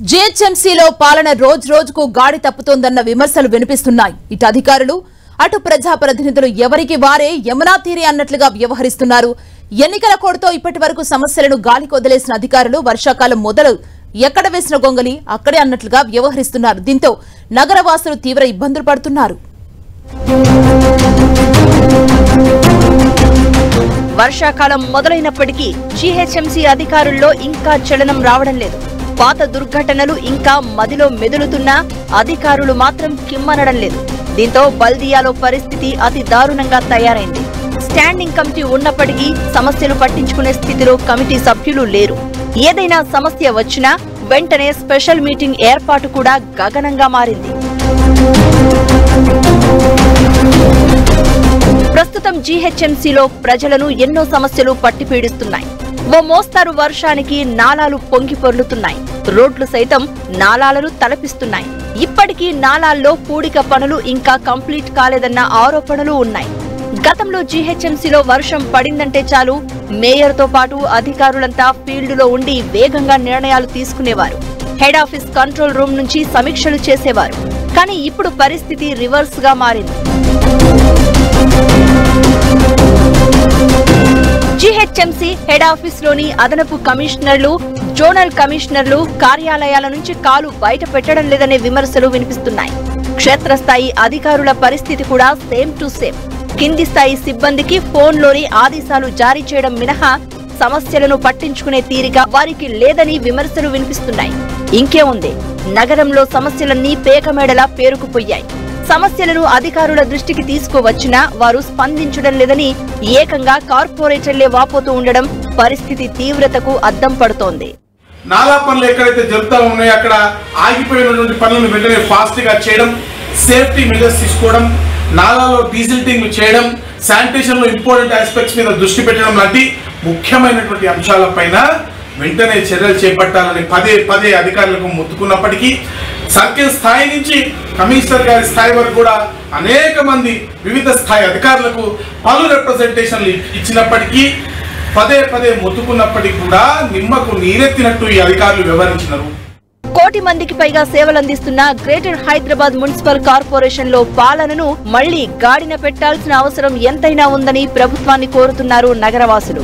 జీహెచ్ఎంసీలో పాలన రోజుకు గాడి తప్పుతోందన్న విమర్శలు వినిపిస్తున్నాయి. ఇటు అధికారులు అటు ప్రజాప్రతినిధులు ఎవరికి వారే యమునా తీరే అన్నట్లుగా వ్యవహరిస్తున్నారు. ఎన్నికల కోడ్తో ఇప్పటివరకు సమస్యలను గాలికి వదిలేసిన అధికారులు వర్షాకాలం మొదలు ఎక్కడ వేసిన గొంగలి అక్కడే అన్నట్లుగా వ్యవహరిస్తున్నారు. దీంతో నగరవాసులు తీవ్ర ఇబ్బందులు పడుతున్నారు. వర్షాకాలం మొదలైనప్పటికీ జీహెచ్ఎంసీ అధికారుల్లో ఇంకా చలనం రావడం లేదు. పాత దుర్ఘటనలు ఇంకా మదిలో మెదులుతున్నా అధికారులు మాత్రం కిమ్మనడం లేదు. దీంతో బల్దియాలో పరిస్థితి అతి దారుణంగా తయారైంది. స్టాండింగ్ కమిటీ ఉన్నప్పటికీ సమస్యలు పట్టించుకునే స్థితిలో కమిటీ సభ్యులు లేరు. ఏదైనా సమస్య వచ్చినా వెంటనే స్పెషల్ మీటింగ్ ఏర్పాటు కూడా గగనంగా మారింది. ప్రస్తుతం జీహెచ్ఎంసీలో ప్రజలను ఎన్నో సమస్యలు పట్టిపీడిస్తున్నాయి. ఓ మోస్తారు వర్షానికి నాలాలు పొంగి పొర్లుతున్నాయి. రోడ్లు సైతం నాలాలను తలపిస్తున్నాయి. ఇప్పటికీ నాలాల్లో పూడిక పనులు ఇంకా కంప్లీట్ కాలేదన్న ఆరోపణలు ఉన్నాయి. గతంలో జీహెచ్ఎంసీలో వర్షం పడిందంటే చాలు మేయర్తో పాటు అధికారులంతా ఫీల్డ్లో ఉండి వేగంగా నిర్ణయాలు తీసుకునేవారు. హెడ్ ఆఫీస్ కంట్రోల్ రూమ్ నుంచి సమీక్షలు చేసేవారు. కానీ ఇప్పుడు పరిస్థితి రివర్స్ గా మారింది. జీహెచ్ఎంసీ హెడ్ ఆఫీస్ లోని అదనపు కమిషనర్లు, జోనల్ కమిషనర్లు కార్యాలయాల నుంచి కాలు బయట పెట్టడం లేదనే విమర్శలు వినిపిస్తున్నాయి. క్షేత్రస్థాయి అధికారుల పరిస్థితి కూడా సేమ్ టు సేమ్. కింది స్థాయి సిబ్బందికి ఫోన్లోని ఆదేశాలు జారీ చేయడం మినహా సమస్యలను పట్టించుకునే తీరిక వారికి లేదని విమర్శలు వినిపిస్తున్నాయి. ఇంకేముంది, నగరంలో సమస్యలన్నీ పేకమేడలా పేరుకుపోయాయి. సమస్యలను అధికారుల దృష్టికి తీసుకువచ్చినా వారు స్పందించడం లేదని ఏకంగా కార్పొరేటర్లే వాపోతూ ఉండడం పరిస్థితి తీవ్రతకు అద్దం పడుతోంది. నాలా పనులు ఎక్కడైతే జరుగుతూ ఉన్నాయో అక్కడ ఆగిపోయినటువంటి పనులను వెంటనే ఫాస్ట్ గా చేయడం, సేఫ్టీ మెజర్స్ తీసుకోవడం, నాలాలో డీజిల్టింగ్ చేయడం, శానిటేషన్ లో ఇంపార్టెంట్ ఆస్పెక్ట్స్ మీద దృష్టి పెట్టడం లాంటి ముఖ్యమైనటువంటి అంశాలపైన వెంటనే చర్యలు చేపట్టాలని పదే అధికారులకు మొత్తుకున్నప్పటికీ సర్కిల్ స్థాయి నుంచి కమిషనర్ గారి స్థాయి వరకు కూడా అనేక మంది వివిధ స్థాయి అధికారులకు పలు రిప్రజెంటేషన్లు ఇచ్చినప్పటికీ పదే మొత్తుకున్నప్పటికీ కూడా నిమ్మకు నీరెత్తినట్టు ఈ అధికారులు వ్యవహరించినారు. 1 కోటి మందికి పైగా సేవలందిస్తున్న గ్రేటర్ హైదరాబాద్ మున్సిపల్ కార్పొరేషన్ లో పాలనను మళ్లీ గాడిన పెట్టాల్సిన అవసరం ఎంతైనా ఉందని ప్రభుత్వాన్ని కోరుతున్నారు నగరవాసులు.